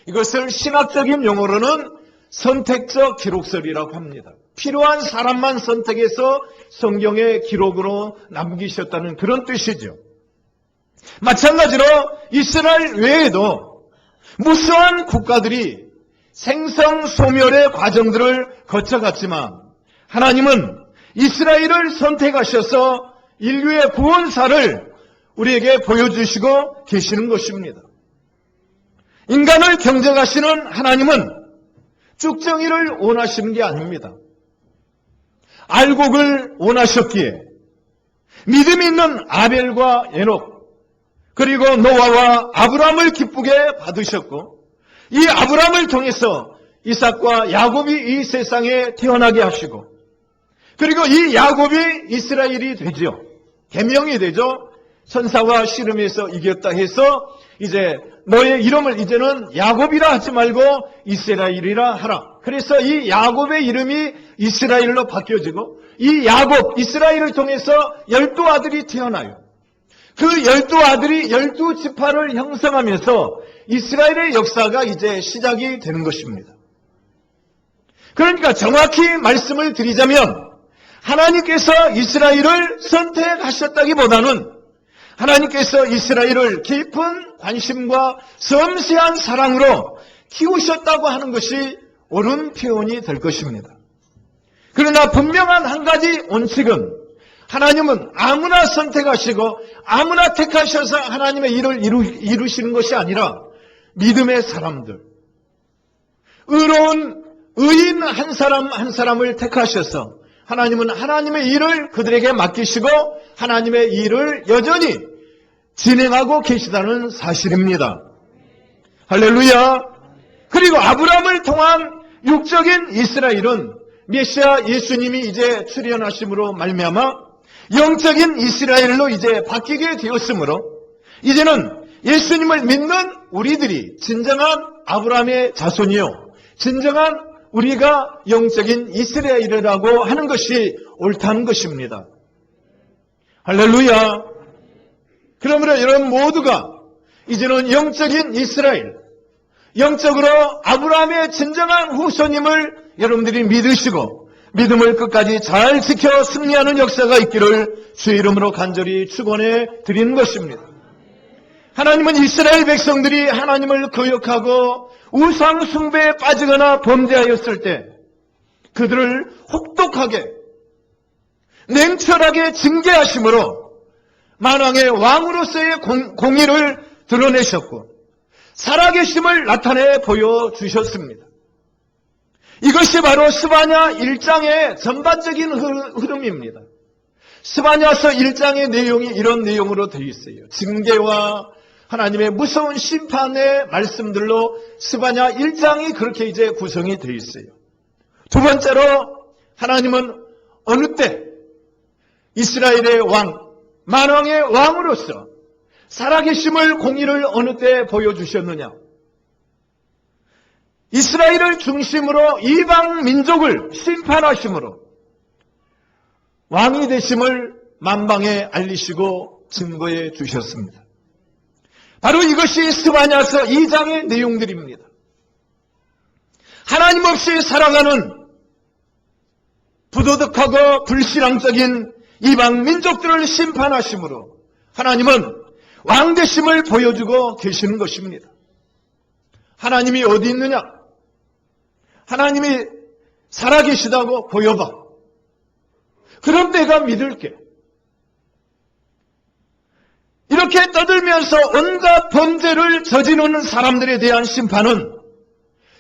이것을 신학적인 용어로는 선택적 기록설이라고 합니다. 필요한 사람만 선택해서 성경의 기록으로 남기셨다는 그런 뜻이죠. 마찬가지로 이스라엘 외에도 무수한 국가들이 생성 소멸의 과정들을 거쳐갔지만 하나님은 이스라엘을 선택하셔서 인류의 구원사를 우리에게 보여주시고 계시는 것입니다. 인간을 경쟁하시는 하나님은 쭉정이를 원하시는 게 아닙니다. 알곡을 원하셨기에 믿음 있는 아벨과 에녹 그리고 노아와 아브라함을 기쁘게 받으셨고 이 아브라함을 통해서 이삭과 야곱이 이 세상에 태어나게 하시고 그리고 이 야곱이 이스라엘이 되죠. 계명이 되죠. 천사와 씨름에서 이겼다 해서 이제 너의 이름을 이제는 야곱이라 하지 말고 이스라엘이라 하라. 그래서 이 야곱의 이름이 이스라엘로 바뀌어지고 이 야곱, 이스라엘을 통해서 12아들이 태어나요. 그 12아들이 12지파를 형성하면서 이스라엘의 역사가 이제 시작이 되는 것입니다. 그러니까 정확히 말씀을 드리자면 하나님께서 이스라엘을 선택하셨다기보다는 하나님께서 이스라엘을 깊은 관심과 섬세한 사랑으로 키우셨다고 하는 것이 옳은 표현이 될 것입니다. 그러나 분명한 한 가지 원칙은 하나님은 아무나 선택하시고 아무나 택하셔서 하나님의 일을 이루시는 것이 아니라 믿음의 사람들, 의로운 의인 한 사람 한 사람을 택하셔서 하나님은 하나님의 일을 그들에게 맡기시고 하나님의 일을 여전히 진행하고 계시다는 사실입니다. 할렐루야. 그리고 아브라함을 통한 육적인 이스라엘은 메시아 예수님이 이제 출현하심으로 말미암아 영적인 이스라엘로 이제 바뀌게 되었으므로 이제는 예수님을 믿는 우리들이 진정한 아브라함의 자손이요 진정한 우리가 영적인 이스라엘이라고 하는 것이 옳다는 것입니다. 할렐루야. 그러므로 여러분 모두가 이제는 영적인 이스라엘, 영적으로 아브라함의 진정한 후손임을 여러분들이 믿으시고 믿음을 끝까지 잘 지켜 승리하는 역사가 있기를 주의 이름으로 간절히 축원해 드리는 것입니다. 하나님은 이스라엘 백성들이 하나님을 거역하고 우상 숭배에 빠지거나 범죄하였을 때 그들을 혹독하게 냉철하게 징계하심으로 만왕의 왕으로서의 공의를 드러내셨고 살아계심을 나타내 보여주셨습니다. 이것이 바로 스바냐 1장의 전반적인 흐름입니다. 스바냐서 1장의 내용이 이런 내용으로 되어 있어요. 징계와 하나님의 무서운 심판의 말씀들로 스바냐 1장이 그렇게 이제 구성이 되어 있어요. 두 번째로 하나님은 어느 때 이스라엘의 왕, 만왕의 왕으로서 살아계심을 공의를 어느 때 보여주셨느냐? 이스라엘을 중심으로 이방 민족을 심판하심으로 왕이 되심을 만방에 알리시고 증거해 주셨습니다. 바로 이것이 스바냐서 2장의 내용들입니다. 하나님 없이 살아가는 부도덕하고 불신앙적인 이방 민족들을 심판하심으로 하나님은 왕 되심을 보여주고 계시는 것입니다. 하나님이 어디 있느냐? 하나님이 살아계시다고 보여봐. 그럼 내가 믿을게. 이렇게 떠들면서 온갖 범죄를 저지르는 사람들에 대한 심판은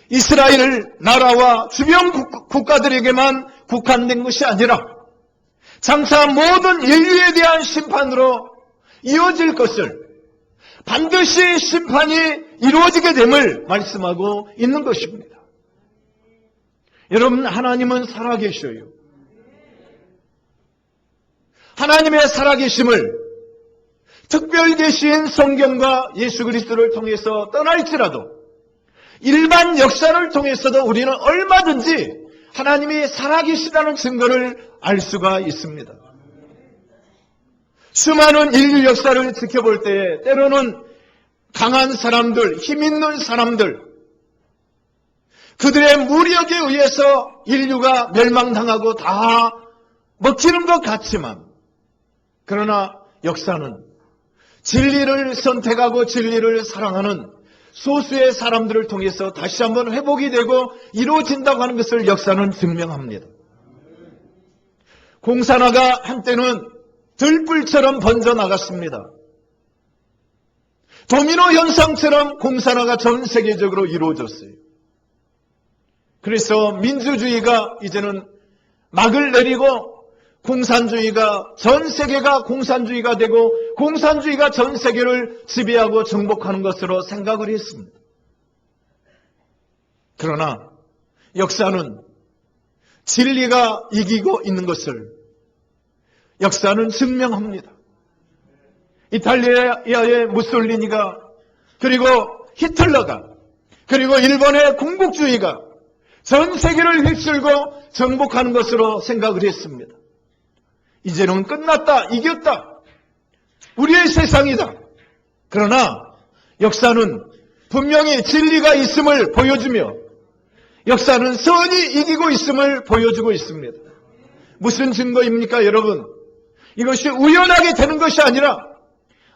이스라엘 나라와 주변 국가들에게만 국한된 것이 아니라 장차 모든 인류에 대한 심판으로 이어질 것을 반드시 심판이 이루어지게 됨을 말씀하고 있는 것입니다. 여러분, 하나님은 살아계셔요. 하나님의 살아계심을 특별 계시인 성경과 예수 그리스도를 통해서 떠날지라도 일반 역사를 통해서도 우리는 얼마든지 하나님이 살아계시다는 증거를 알 수가 있습니다. 수많은 인류 역사를 지켜볼 때에 때로는 강한 사람들, 힘 있는 사람들, 그들의 무력에 의해서 인류가 멸망당하고 다 먹히는 것 같지만, 그러나 역사는 진리를 선택하고 진리를 사랑하는 소수의 사람들을 통해서 다시 한번 회복이 되고 이루어진다고 하는 것을 역사는 증명합니다. 공산화가 한때는 들불처럼 번져나갔습니다. 도미노 현상처럼 공산화가 전 세계적으로 이루어졌어요. 그래서 민주주의가 이제는 막을 내리고 공산주의가 전 세계가 공산주의가 되고 공산주의가 전 세계를 지배하고 정복하는 것으로 생각을 했습니다. 그러나 역사는 진리가 이기고 있는 것을 역사는 증명합니다. 이탈리아의 무솔리니가, 그리고 히틀러가, 그리고 일본의 군국주의가 전 세계를 휩쓸고 정복하는 것으로 생각을 했습니다. 이제는 끝났다, 이겼다, 우리의 세상이다. 그러나 역사는 분명히 진리가 있음을 보여주며 역사는 선이 이기고 있음을 보여주고 있습니다. 무슨 증거입니까, 여러분? 이것이 우연하게 되는 것이 아니라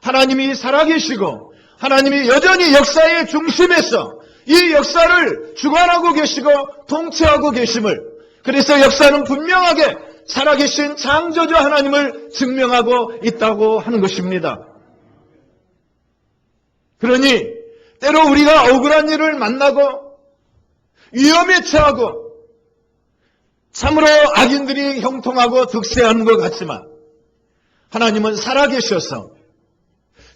하나님이 살아계시고 하나님이 여전히 역사의 중심에서 이 역사를 주관하고 계시고 통치하고 계심을, 그래서 역사는 분명하게 살아계신 창조주 하나님을 증명하고 있다고 하는 것입니다. 그러니 때로 우리가 억울한 일을 만나고 위험에 처하고 참으로 악인들이 형통하고 득세하는 것 같지만 하나님은 살아계셔서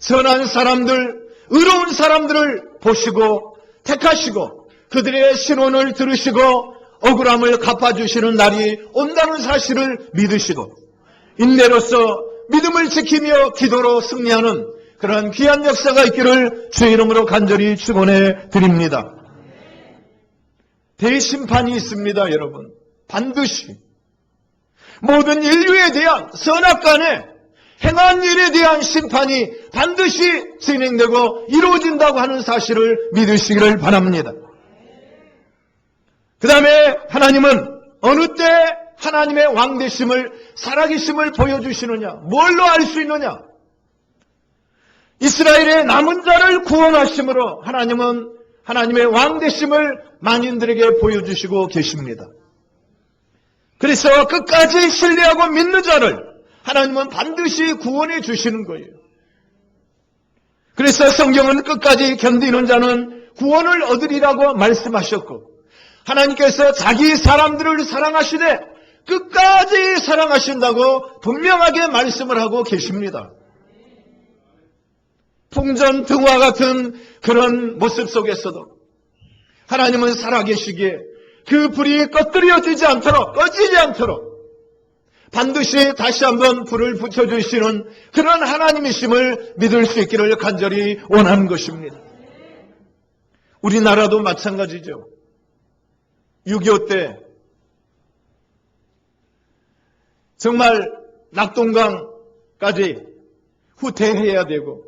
선한 사람들, 의로운 사람들을 보시고 택하시고 그들의 신원을 들으시고 억울함을 갚아주시는 날이 온다는 사실을 믿으시고 인내로서 믿음을 지키며 기도로 승리하는 그러한 귀한 역사가 있기를 주의 이름으로 간절히 축원해 드립니다. 대심판이 있습니다, 여러분. 반드시 모든 인류에 대한 선악간에 행한 일에 대한 심판이 반드시 진행되고 이루어진다고 하는 사실을 믿으시기를 바랍니다. 그 다음에 하나님은 어느 때 하나님의 왕되심을, 살아계심을 보여주시느냐? 뭘로 알 수 있느냐? 이스라엘의 남은 자를 구원하심으로 하나님은 하나님의 왕되심을 만인들에게 보여주시고 계십니다. 그래서 끝까지 신뢰하고 믿는 자를 하나님은 반드시 구원해 주시는 거예요. 그래서 성경은 끝까지 견디는 자는 구원을 얻으리라고 말씀하셨고, 하나님께서 자기 사람들을 사랑하시되 끝까지 사랑하신다고 분명하게 말씀을 하고 계십니다. 풍전등화 같은 그런 모습 속에서도 하나님은 살아계시기에 그 불이 꺼뜨려지지 않도록, 꺼지지 않도록 반드시 다시 한번 불을 붙여주시는 그런 하나님이심을 믿을 수 있기를 간절히 원하는 것입니다. 우리나라도 마찬가지죠. 6.25 때 정말 낙동강까지 후퇴해야 되고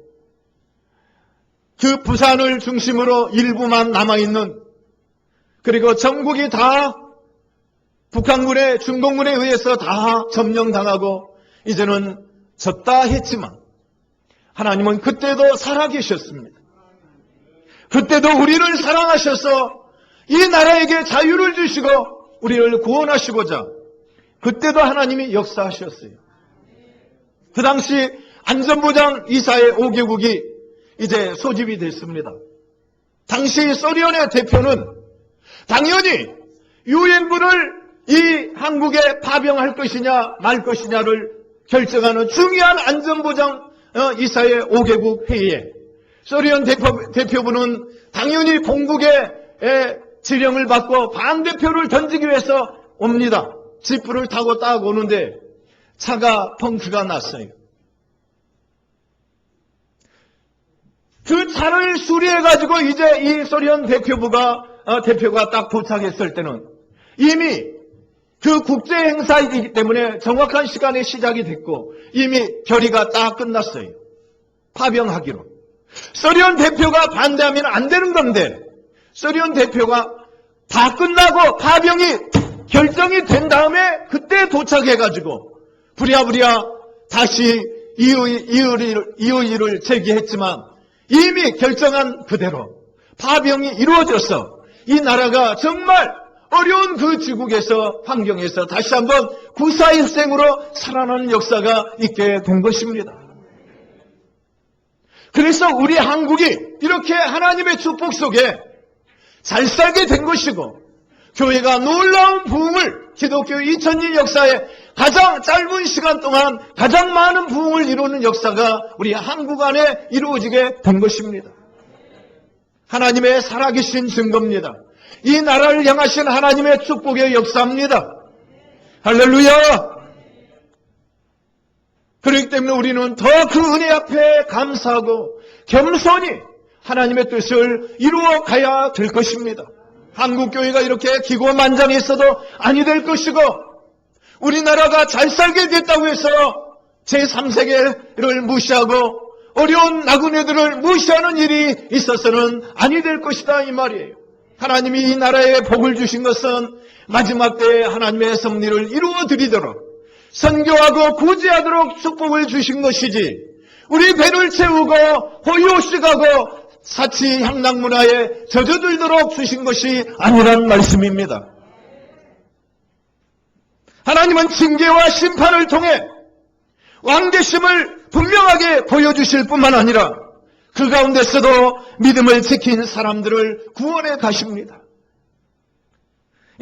그 부산을 중심으로 일부만 남아있는, 그리고 전국이 다 북한군의, 중공군에 의해서 다 점령당하고 이제는 졌다 했지만 하나님은 그때도 살아계셨습니다. 그때도 우리를 사랑하셔서 이 나라에게 자유를 주시고 우리를 구원하시고자 그때도 하나님이 역사하셨어요. 그 당시 안전보장 이사회 5개국이 이제 소집이 됐습니다. 당시 소련의 대표는 당연히 유엔군을 이 한국에 파병할 것이냐 말 것이냐를 결정하는 중요한 안전보장 이사회 5개국 회의에 소련 대표부는 당연히 공국의 지령을 받고 반대표를 던지기 위해서 옵니다. 지프를 타고 딱 오는데 차가 펑크가 났어요. 그 차를 수리해가지고 이제 이 소련 대표가 딱 도착했을 때는 이미 그 국제 행사이기 때문에 정확한 시간에 시작이 됐고 이미 결의가 딱 끝났어요. 파병하기로. 소련 대표가 반대하면 안 되는 건데 소련 대표가 다 끝나고 파병이 결정이 된 다음에 그때 도착해가지고 부랴부랴 다시 이의를 제기했지만 이미 결정한 그대로 파병이 이루어져서 이 나라가 정말 어려운 그 지국에서 환경에서 다시 한번 구사일생으로 살아나는 역사가 있게 된 것입니다. 그래서 우리 한국이 이렇게 하나님의 축복 속에 잘 살게 된 것이고 교회가 놀라운 부흥을 기독교 2000년 역사에 가장 짧은 시간 동안 가장 많은 부흥을 이루는 역사가 우리 한국 안에 이루어지게 된 것입니다. 하나님의 살아계신 증거입니다. 이 나라를 향하신 하나님의 축복의 역사입니다. 할렐루야! 그렇기 때문에 우리는 더 그 은혜 앞에 감사하고 겸손히 하나님의 뜻을 이루어 가야 될 것입니다. 한국교회가 이렇게 기고만장했어도 아니 될 것이고 우리나라가 잘 살게 됐다고 해서 제3세계를 무시하고 어려운 나그네들을 무시하는 일이 있어서는 아니 될 것이다 이 말이에요. 하나님이 이 나라에 복을 주신 것은 마지막 때에 하나님의 섭리를 이루어 드리도록 선교하고 구제하도록 축복을 주신 것이지 우리 배를 채우고 호요식하고 사치 향락 문화에 젖어들도록 주신 것이 아니란 말씀입니다. 하나님은 징계와 심판을 통해 왕되심을 분명하게 보여주실 뿐만 아니라 그 가운데서도 믿음을 지킨 사람들을 구원해 가십니다.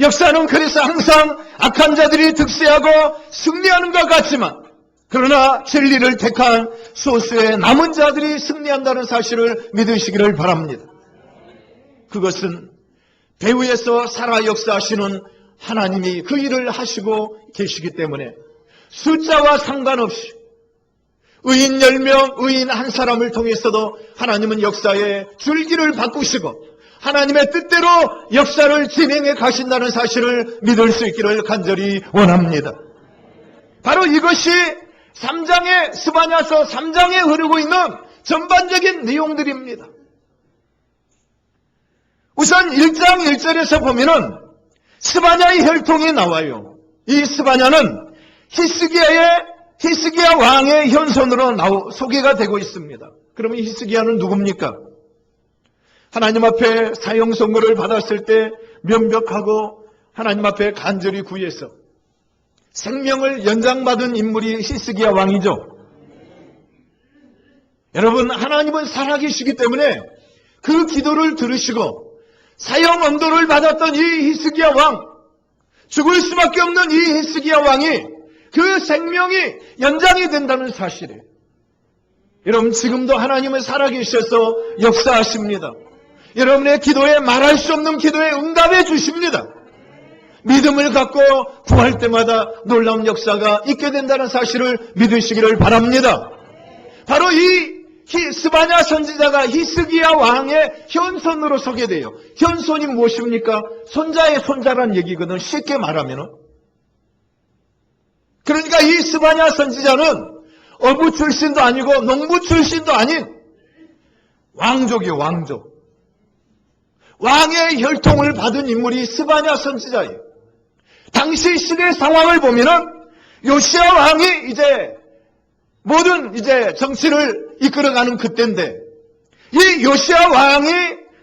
역사는 그래서 항상 악한 자들이 득세하고 승리하는 것 같지만 그러나 진리를 택한 소수의 남은 자들이 승리한다는 사실을 믿으시기를 바랍니다. 그것은 배후에서 살아 역사하시는 하나님이 그 일을 하시고 계시기 때문에 숫자와 상관없이 의인 10명, 의인 한 사람을 통해서도 하나님은 역사의 줄기를 바꾸시고 하나님의 뜻대로 역사를 진행해 가신다는 사실을 믿을 수 있기를 간절히 원합니다. 바로 이것이 3장의 스바냐서 3장에 흐르고 있는 전반적인 내용들입니다. 우선 1장 1절에서 보면은 스바냐의 혈통이 나와요. 이 스바냐는 히스기야 왕의 현손으로 소개가 되고 있습니다. 그러면 히스기야는 누굽니까? 하나님 앞에 사형 선고를 받았을 때 면벽하고 하나님 앞에 간절히 구해서 생명을 연장받은 인물이 히스기야 왕이죠. 여러분, 하나님은 살아계시기 때문에 그 기도를 들으시고 사형 언도를 받았던 이 히스기야 왕, 죽을 수밖에 없는 이 히스기야 왕이 그 생명이 연장이 된다는 사실이에요. 여러분, 지금도 하나님은 살아계셔서 역사하십니다. 여러분의 기도에 말할 수 없는 기도에 응답해 주십니다. 믿음을 갖고 구할 때마다 놀라운 역사가 있게 된다는 사실을 믿으시기를 바랍니다. 바로 이 스바냐 선지자가 히스기야 왕의 현손으로 소개돼요. 현손이 무엇입니까? 손자의 손자란 얘기거든, 쉽게 말하면. 그러니까 이 스바냐 선지자는 어부 출신도 아니고 농부 출신도 아닌 왕족이에요, 왕족. 왕의 혈통을 받은 인물이 스바냐 선지자예요. 당시 시대 상황을 보면은 요시야 왕이 이제 모든 정치를 이끌어가는 그때인데 이 요시야 왕이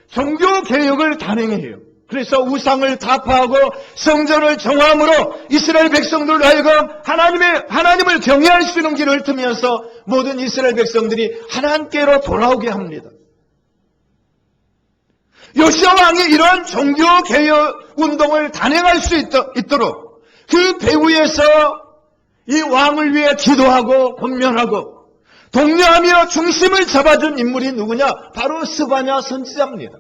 종교 개혁을 단행해요. 그래서 우상을 타파하고 성전을 정함으로 이스라엘 백성들 하여금 하나님을 경외할 수 있는 길을 트면서 모든 이스라엘 백성들이 하나님께로 돌아오게 합니다. 요시야 왕이 이런 종교 개혁 운동을 단행할 수 있도록 그 배후에서 이 왕을 위해 기도하고 권면하고 독려하며 중심을 잡아준 인물이 누구냐? 바로 스바냐 선지자입니다.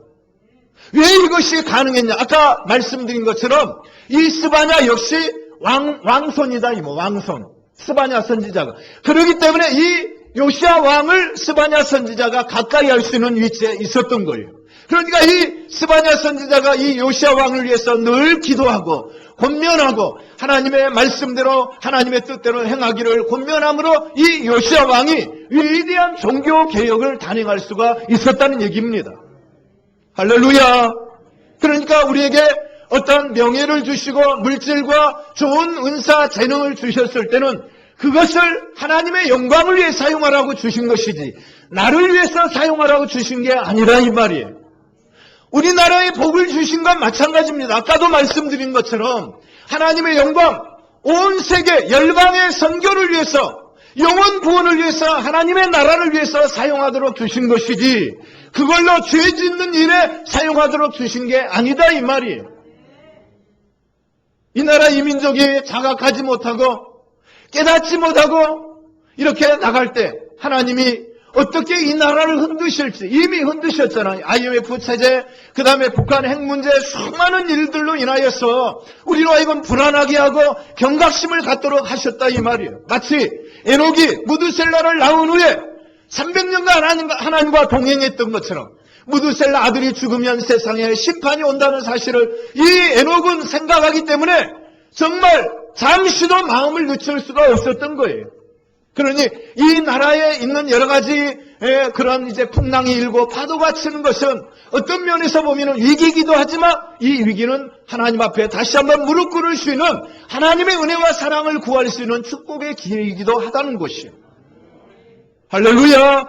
왜 이것이 가능했냐? 아까 말씀드린 것처럼 이 스바냐 역시 왕손이다, 왕손. 스바냐 선지자가. 그렇기 때문에 이 요시야 왕을 스바냐 선지자가 가까이 할 수 있는 위치에 있었던 거예요. 그러니까 이 스바냐 선지자가 이 요시야 왕을 위해서 늘 기도하고 권면하고 하나님의 말씀대로 하나님의 뜻대로 행하기를 권면함으로 이 요시야 왕이 위대한 종교 개혁을 단행할 수가 있었다는 얘기입니다. 할렐루야. 그러니까 우리에게 어떤 명예를 주시고 물질과 좋은 은사, 재능을 주셨을 때는 그것을 하나님의 영광을 위해 사용하라고 주신 것이지 나를 위해서 사용하라고 주신 게 아니라 이 말이에요. 우리나라에 복을 주신 건 마찬가지입니다. 아까도 말씀드린 것처럼 하나님의 영광, 온 세계 열방의 선교를 위해서, 영혼 구원을 위해서, 하나님의 나라를 위해서 사용하도록 주신 것이지 그걸로 죄 짓는 일에 사용하도록 주신 게 아니다 이 말이에요. 이 나라 이 민족이 자각하지 못하고 깨닫지 못하고 이렇게 나갈 때 하나님이 어떻게 이 나라를 흔드실지 이미 흔드셨잖아요. IMF 체제, 그 다음에 북한 핵 문제 수많은 일들로 인하여서 우리로 하여금 불안하게 하고 경각심을 갖도록 하셨다 이 말이에요. 마치 에녹이 무드셀라를 낳은 후에 300년간 하나님과 동행했던 것처럼 무드셀라 아들이 죽으면 세상에 심판이 온다는 사실을 이 에녹은 생각하기 때문에 정말 잠시도 마음을 늦출 수가 없었던 거예요. 그러니 이 나라에 있는 여러 가지 그런 이제 풍랑이 일고 파도가 치는 것은 어떤 면에서 보면 위기이기도 하지만 이 위기는 하나님 앞에 다시 한번 무릎 꿇을 수 있는 하나님의 은혜와 사랑을 구할 수 있는 축복의 기회이기도 하다는 것이에요. 할렐루야.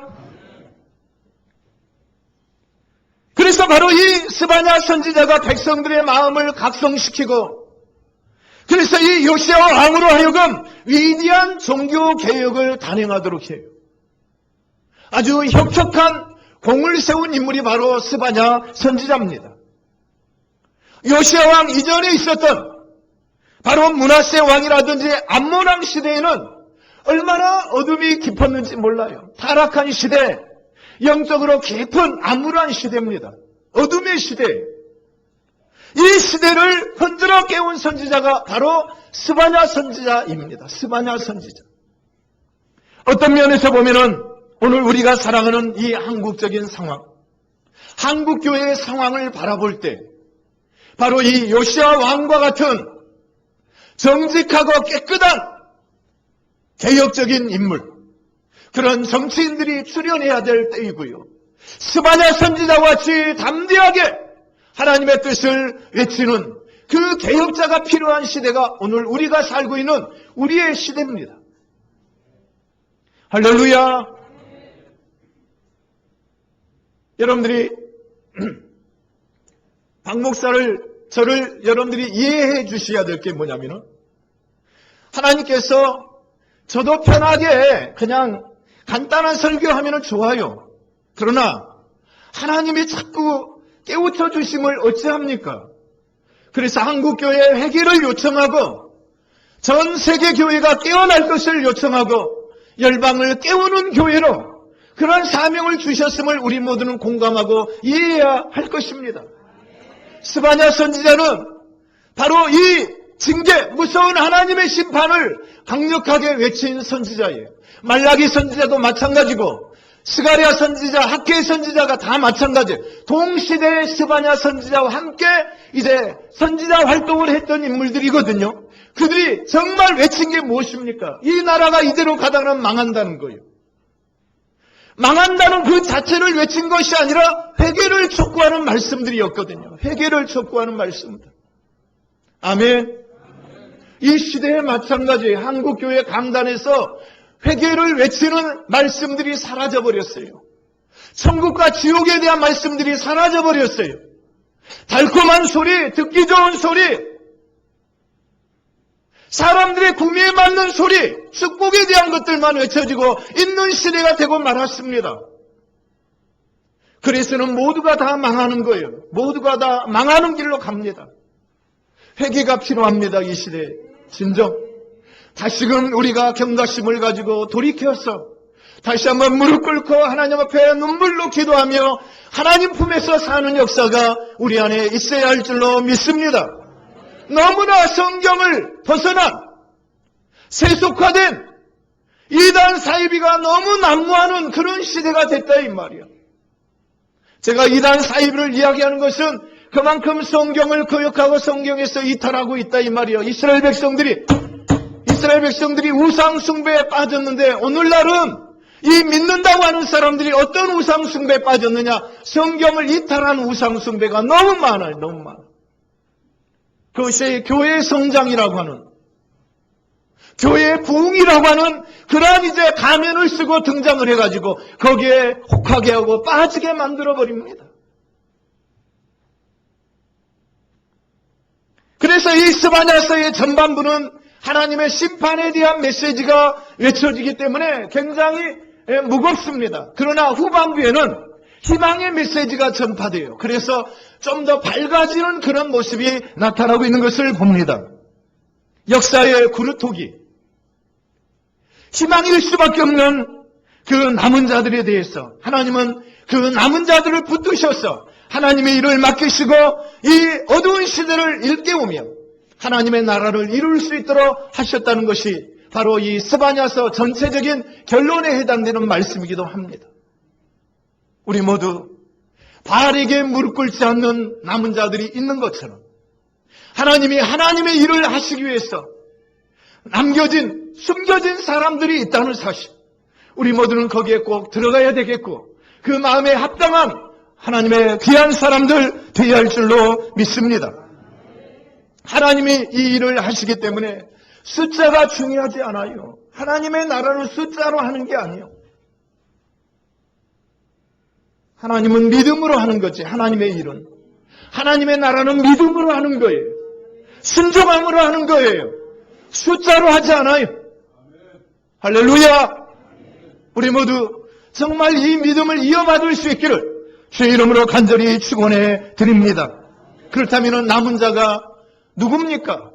그래서 바로 이 스바냐 선지자가 백성들의 마음을 각성시키고 그래서 이 요시야 왕으로 하여금 위대한 종교 개혁을 단행하도록 해요. 아주 혁혁한 공을 세운 인물이 바로 스바냐 선지자입니다. 요시야 왕 이전에 있었던 바로 므낫세 왕이라든지 암몬 왕 시대에는 얼마나 어둠이 깊었는지 몰라요. 타락한 시대, 영적으로 깊은 암울한 시대입니다. 어둠의 시대. 이 시대를 흔들어 깨운 선지자가 바로 스바냐 선지자입니다. 스바냐 선지자. 어떤 면에서 보면은 오늘 우리가 살아가는 이 한국적인 상황, 한국교회의 상황을 바라볼 때 바로 이 요시야 왕과 같은 정직하고 깨끗한 개혁적인 인물, 그런 정치인들이 출연해야 될 때이고요. 스바냐 선지자와 같이 담대하게 하나님의 뜻을 외치는 그 개혁자가 필요한 시대가 오늘 우리가 살고 있는 우리의 시대입니다. 할렐루야. 여러분들이 박 목사를 저를 여러분들이 이해해 주셔야 될 게 뭐냐면은 하나님께서 저도 편하게 그냥 간단한 설교하면 좋아요. 그러나 하나님이 자꾸 깨우쳐 주심을 어찌합니까? 그래서 한국교회 회개를 요청하고 전 세계 교회가 깨어날 것을 요청하고 열방을 깨우는 교회로 그런 사명을 주셨음을 우리 모두는 공감하고 이해해야 할 것입니다. 스바냐 선지자는 바로 이 징계, 무서운 하나님의 심판을 강력하게 외친 선지자예요. 말라기 선지자도 마찬가지고 스가랴 선지자, 학개 선지자가 다 마찬가지예요. 동시대의 스바냐 선지자와 함께 이제 선지자 활동을 했던 인물들이거든요. 그들이 정말 외친 게 무엇입니까? 이 나라가 이대로 가다가는 망한다는 거예요. 망한다는 그 자체를 외친 것이 아니라 회개를 촉구하는 말씀들이었거든요. 회개를 촉구하는 말씀들. 아멘. 이 시대에 마찬가지 한국교회 강단에서 회개를 외치는 말씀들이 사라져버렸어요. 천국과 지옥에 대한 말씀들이 사라져버렸어요. 달콤한 소리, 듣기 좋은 소리, 사람들의 구미에 맞는 소리, 축복에 대한 것들만 외쳐지고 있는 시대가 되고 말았습니다. 그래서는 모두가 다 망하는 거예요. 모두가 다 망하는 길로 갑니다. 회개가 필요합니다. 이 시대에. 진정. 다시금 우리가 경각심을 가지고 돌이켜서 다시 한번 무릎 꿇고 하나님 앞에 눈물로 기도하며 하나님 품에서 사는 역사가 우리 안에 있어야 할 줄로 믿습니다. 너무나 성경을 벗어난 세속화된 이단 사이비가 너무 난무하는 그런 시대가 됐다 이 말이야. 제가 이단 사이비를 이야기하는 것은 그만큼 성경을 거역하고 성경에서 이탈하고 있다 이 말이야. 이스라엘 백성들이 우상 숭배에 빠졌는데 오늘날은 이 믿는다고 하는 사람들이 어떤 우상 숭배에 빠졌느냐? 성경을 이탈한 우상 숭배가 너무 많아요. 너무 많아. 그것이 교회 성장이라고 하는, 교회 부흥이라고 하는 그러한 이제 가면을 쓰고 등장을 해가지고 거기에 혹하게 하고 빠지게 만들어버립니다. 그래서 이 스바냐서의 전반부는 하나님의 심판에 대한 메시지가 외쳐지기 때문에 굉장히 무겁습니다. 그러나 후반부에는 희망의 메시지가 전파돼요. 그래서 좀 더 밝아지는 그런 모습이 나타나고 있는 것을 봅니다. 역사의 구루토기, 희망일 수밖에 없는 그 남은 자들에 대해서 하나님은 그 남은 자들을 붙드셔서 하나님의 일을 맡기시고 이 어두운 시대를 일깨우며 하나님의 나라를 이룰 수 있도록 하셨다는 것이 바로 이 스바냐서 전체적인 결론에 해당되는 말씀이기도 합니다. 우리 모두 바알에게 무릎 꿇지 않는 남은 자들이 있는 것처럼 하나님이 하나님의 일을 하시기 위해서 남겨진, 숨겨진 사람들이 있다는 사실, 우리 모두는 거기에 꼭 들어가야 되겠고 그 마음에 합당한 하나님의 귀한 사람들 되어야 할 줄로 믿습니다. 하나님이 이 일을 하시기 때문에 숫자가 중요하지 않아요. 하나님의 나라를 숫자로 하는 게 아니에요. 하나님은 믿음으로 하는 거지. 하나님의 일은, 하나님의 나라는 믿음으로 하는 거예요. 순종함으로 하는 거예요. 숫자로 하지 않아요. 할렐루야. 우리 모두 정말 이 믿음을 이어받을 수 있기를 주의 이름으로 간절히 축원해 드립니다. 그렇다면 남은 자가 누굽니까?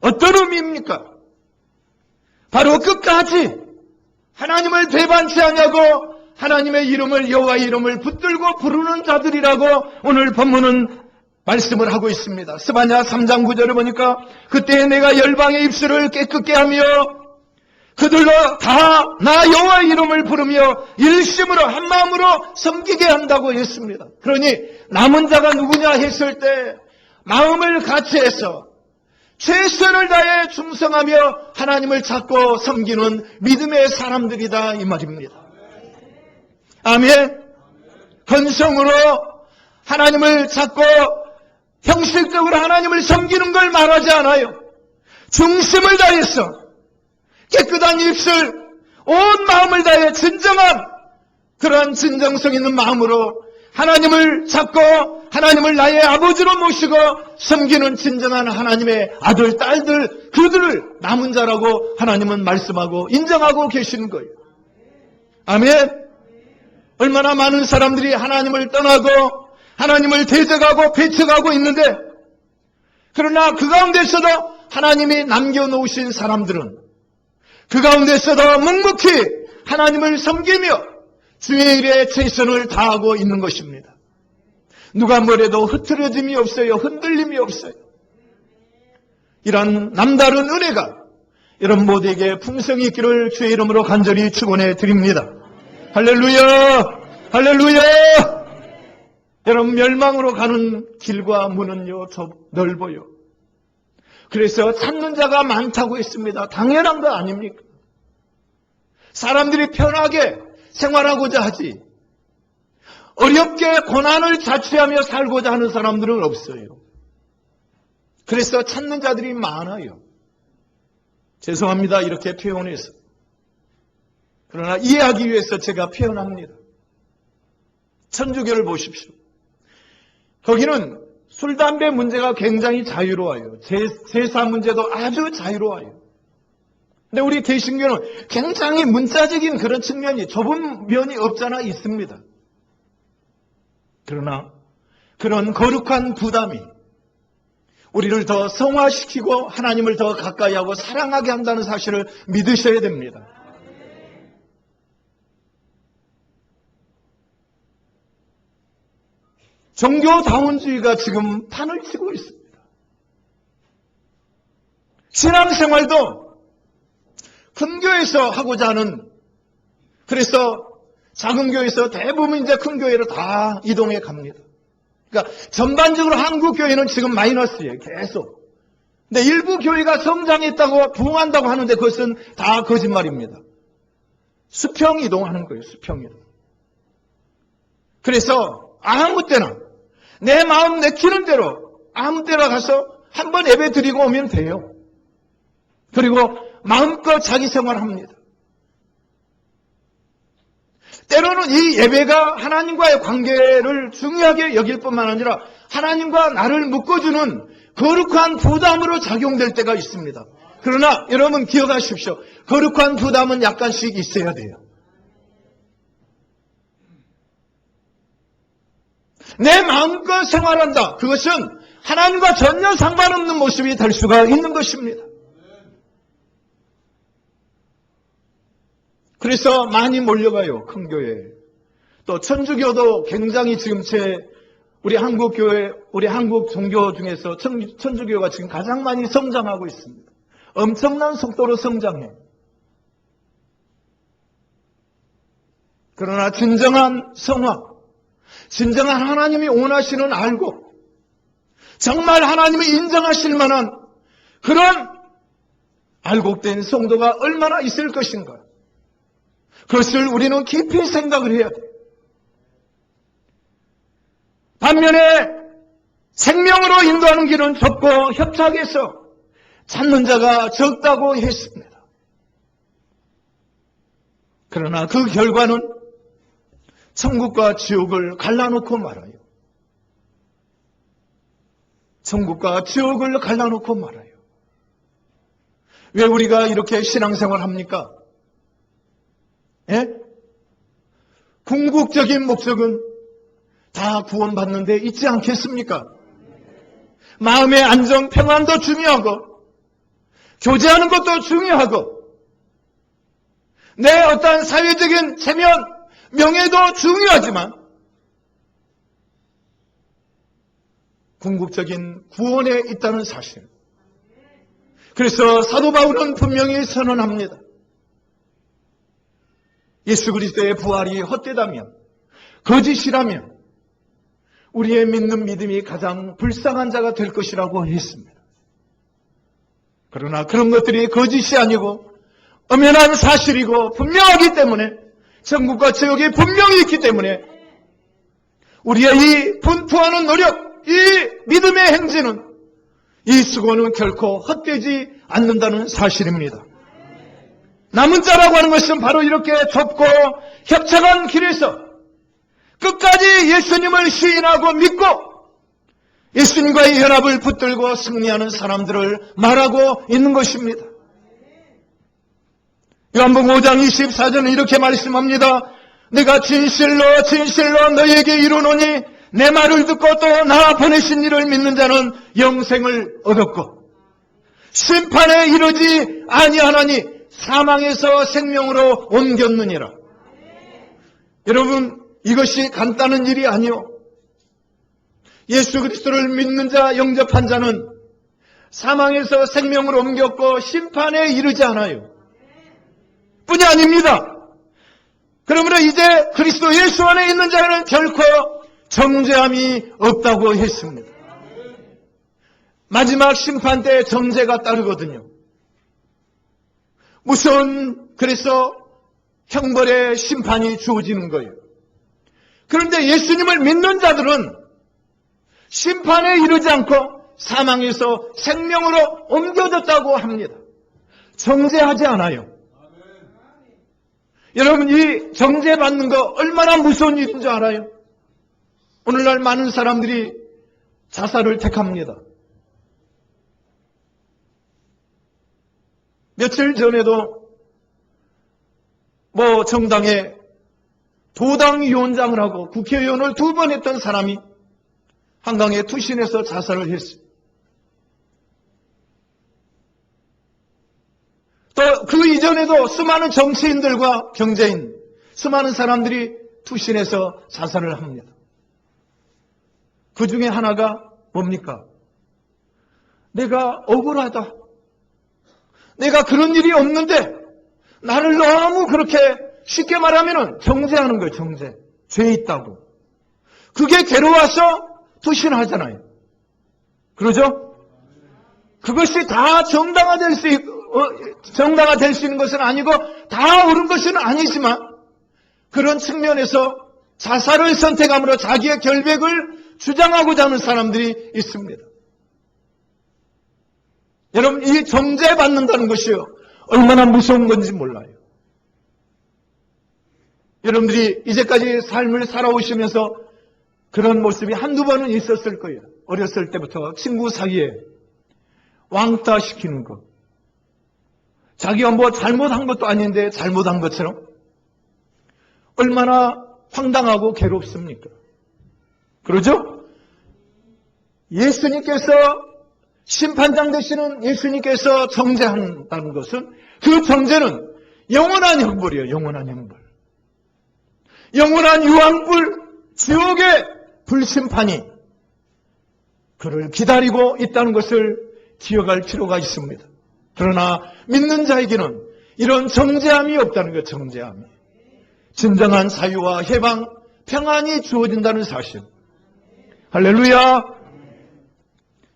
어떤 의미입니까? 바로 끝까지 하나님을 배반치 아니하고 하나님의 이름을, 여호와의 이름을 붙들고 부르는 자들이라고 오늘 본문은 말씀을 하고 있습니다. 스바냐 3장 9절을 보니까 그때 내가 열방의 입술을 깨끗게 하며 그들로 다 나 여호와의 이름을 부르며 일심으로 한마음으로 섬기게 한다고 했습니다. 그러니 남은 자가 누구냐 했을 때 마음을 같이 해서 최선을 다해 충성하며 하나님을 찾고 섬기는 믿음의 사람들이다 이 말입니다. 아멘. 건성으로 하나님을 찾고 형식적으로 하나님을 섬기는 걸 말하지 않아요. 중심을 다해서 깨끗한 입술, 온 마음을 다해 진정한 그러한 진정성 있는 마음으로 하나님을 찾고 하나님을 나의 아버지로 모시고 섬기는 진정한 하나님의 아들, 딸들, 그들을 남은 자라고 하나님은 말씀하고 인정하고 계시는 거예요. 아멘. 얼마나 많은 사람들이 하나님을 떠나고 하나님을 대적하고 배척하고 있는데, 그러나 그 가운데서도 하나님이 남겨놓으신 사람들은 그 가운데서도 묵묵히 하나님을 섬기며 주의 일에 최선을 다하고 있는 것입니다. 누가 뭐래도 흐트러짐이 없어요. 흔들림이 없어요. 이런 남다른 은혜가 여러분 모두에게 풍성히 있기를 주의 이름으로 간절히 축원해 드립니다. 할렐루야! 할렐루야! 여러분, 멸망으로 가는 길과 문은요 넓어요. 그래서 찾는 자가 많다고 했습니다. 당연한 거 아닙니까? 사람들이 편하게 생활하고자 하지 어렵게 고난을 자취하며 살고자 하는 사람들은 없어요. 그래서 찾는 자들이 많아요. 죄송합니다, 이렇게 표현해서. 그러나 이해하기 위해서 제가 표현합니다. 천주교를 보십시오. 거기는 술, 담배 문제가 굉장히 자유로워요. 제사 문제도 아주 자유로워요. 근데 우리 개신교는 굉장히 문자적인 그런 측면이, 좁은 면이 없잖아 있습니다. 그러나 그런 거룩한 부담이 우리를 더 성화시키고 하나님을 더 가까이 하고 사랑하게 한다는 사실을 믿으셔야 됩니다. 종교다원주의가 지금 판을 치고 있습니다. 신앙생활도 큰 교회에서 하고자 하는, 그래서 작은 교회에서 대부분 이제 큰 교회로 다 이동해 갑니다. 그러니까 전반적으로 한국 교회는 지금 마이너스예요. 계속. 근데 일부 교회가 성장했다고 부흥한다고 하는데 그것은 다 거짓말입니다. 수평 이동하는 거예요. 수평 이동. 그래서 아무 때나 내 마음 내키는 대로 아무 때나 가서 한번 예배 드리고 오면 돼요. 그리고 마음껏 자기 생활합니다. 때로는 이 예배가 하나님과의 관계를 중요하게 여길 뿐만 아니라 하나님과 나를 묶어주는 거룩한 부담으로 작용될 때가 있습니다. 그러나 여러분 기억하십시오. 거룩한 부담은 약간씩 있어야 돼요. 내 마음껏 생활한다. 그것은 하나님과 전혀 상관없는 모습이 될 수가 있는 것입니다. 그래서 많이 몰려가요. 큰 교회에. 또 천주교도 굉장히 지금 우리 한국 교회, 우리 한국 종교 중에서 천주교가 지금 가장 많이 성장하고 있습니다. 엄청난 속도로 성장해. 그러나 진정한 성화, 진정한 하나님이 원하시는 알고 정말 하나님이 인정하실 만한 그런 알곡된 성도가 얼마나 있을 것인가. 그것을 우리는 깊이 생각을 해야 돼요. 반면에 생명으로 인도하는 길은 좁고 협착해서 찾는 자가 적다고 했습니다. 그러나 그 결과는 천국과 지옥을 갈라놓고 말아요. 천국과 지옥을 갈라놓고 말아요. 왜 우리가 이렇게 신앙생활 합니까? 예? 궁극적인 목적은 다 구원받는 데 있지 않겠습니까? 마음의 안정, 평안도 중요하고 교제하는 것도 중요하고 내 어떤 사회적인 체면, 명예도 중요하지만 궁극적인 구원에 있다는 사실. 그래서 사도 바울은 분명히 선언합니다. 예수 그리스도의 부활이 헛되다면, 거짓이라면 우리의 믿는 믿음이 가장 불쌍한 자가 될 것이라고 했습니다. 그러나 그런 것들이 거짓이 아니고 엄연한 사실이고 분명하기 때문에 천국과 지옥이 분명히 있기 때문에 우리의 이 분투하는 노력, 이 믿음의 행진은 이 수고는 결코 헛되지 않는다는 사실입니다. 남은 자라고 하는 것은 바로 이렇게 좁고 협착한 길에서 끝까지 예수님을 시인하고 믿고 예수님과의 연합을 붙들고 승리하는 사람들을 말하고 있는 것입니다. 요한복음 5장 24절은 이렇게 말씀합니다. 내가 진실로 진실로 너희에게 이르노니 내 말을 듣고 또 나 보내신 이를 믿는 자는 영생을 얻었고 심판에 이르지 아니하나니 사망에서 생명으로 옮겼느니라. 여러분, 이것이 간단한 일이 아니요. 예수 그리스도를 믿는 자, 영접한 자는 사망에서 생명으로 옮겼고 심판에 이르지 않아요. 뿐이 아닙니다. 그러므로 이제 그리스도 예수 안에 있는 자는 결코 정죄함이 없다고 했습니다. 마지막 심판 때 정죄가 따르거든요. 그래서 형벌의 심판이 주어지는 거예요. 그런데 예수님을 믿는 자들은 심판에 이르지 않고 사망에서 생명으로 옮겨졌다고 합니다. 정죄하지 않아요. 여러분, 이 정죄받는 거 얼마나 무서운 일인 줄 알아요? 오늘날 많은 사람들이 자살을 택합니다. 며칠 전에도 정당에 도당위원장을 하고 국회의원을 2번 했던 사람이 한강에 투신해서 자살을 했어요. 또 그 이전에도 수많은 정치인들과 경제인, 수많은 사람들이 투신해서 자살을 합니다. 그 중에 하나가 뭡니까? 내가 억울하다. 내가 그런 일이 없는데 나를 너무 그렇게 쉽게 말하면 정죄하는 거예요. 정죄. 죄 있다고. 그게 괴로워서 투신하잖아요. 그러죠? 그것이 다 정당화될 수 있는 것은 아니고 다 옳은 것은 아니지만 그런 측면에서 자살을 선택함으로 자기의 결백을 주장하고자 하는 사람들이 있습니다. 여러분, 이 정죄받는다는 것이 얼마나 무서운 건지 몰라요. 여러분들이 이제까지 삶을 살아오시면서 그런 모습이 한두 번은 있었을 거예요. 어렸을 때부터 친구 사이에 왕따 시키는 것. 자기가 뭐 잘못한 것도 아닌데 잘못한 것처럼 얼마나 황당하고 괴롭습니까? 그러죠? 예수님께서 심판장 되시는 예수님께서 정죄한다는 것은 그 정죄는 영원한 형벌이에요. 영원한 형벌. 영원한 유황불, 지옥의 불심판이 그를 기다리고 있다는 것을 기억할 필요가 있습니다. 그러나 믿는 자에게는 이런 정죄함이 없다는 것, 정죄함이. 진정한 자유와 해방, 평안이 주어진다는 사실. 할렐루야!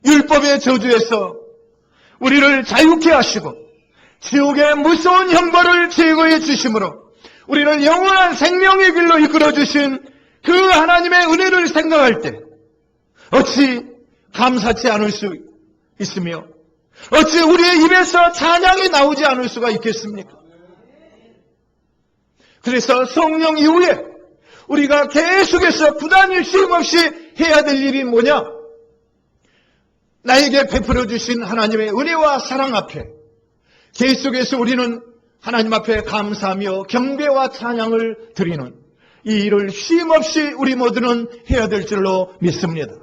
율법의 저주에서 우리를 자유케 하시고 지옥의 무서운 형벌을 제거해 주심으로 우리를 영원한 생명의 길로 이끌어 주신 그 하나님의 은혜를 생각할 때 어찌 감사치 않을 수 있으며 어찌 우리의 입에서 찬양이 나오지 않을 수가 있겠습니까? 그래서 성령 이후에 우리가 계속해서 부단히 쉼없이 해야 될 일이 뭐냐? 나에게 베풀어 주신 하나님의 은혜와 사랑 앞에 계속해서 우리는 하나님 앞에 감사하며 경배와 찬양을 드리는 이 일을 쉼없이 우리 모두는 해야 될 줄로 믿습니다.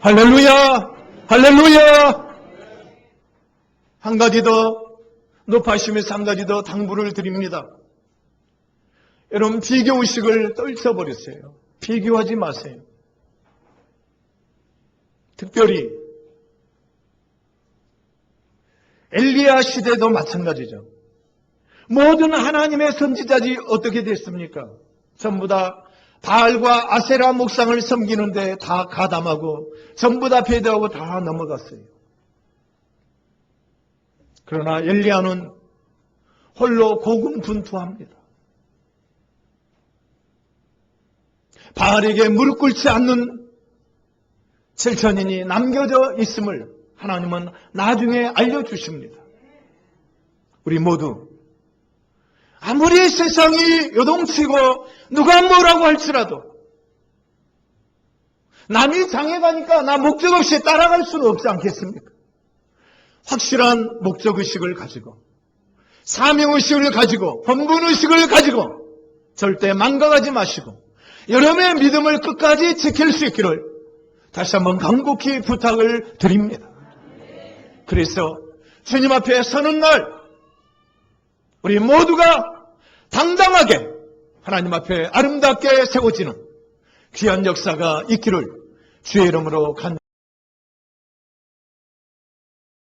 할렐루야! 할렐루야! 한 가지 더 높아심에서 한 가지 더 당부를 드립니다. 여러분, 비교의식을 떨쳐버렸어요. 비교하지 마세요. 특별히 엘리야 시대도 마찬가지죠. 모든 하나님의 선지자들이 어떻게 됐습니까? 전부 다 바알과 아세라 목상을 섬기는데 다 가담하고 전부 다 배도하고 다 넘어갔어요. 그러나 엘리야는 홀로 고군분투합니다. 바알에게 무릎 꿇지 않는 7천인이 남겨져 있음을 하나님은 나중에 알려주십니다. 우리 모두 아무리 세상이 요동치고 누가 뭐라고 할지라도 남이 장해가니까 나 목적 없이 따라갈 수는 없지 않겠습니까? 확실한 목적의식을 가지고 사명의식을 가지고 본분의식을 가지고 절대 망각하지 마시고 여러분의 믿음을 끝까지 지킬 수 있기를 다시 한번 간곡히 부탁을 드립니다. 그래서 주님 앞에 서는 날 우리 모두가 당당하게 하나님 앞에 아름답게 세워지는 귀한 역사가 있기를 주의 이름으로 간절히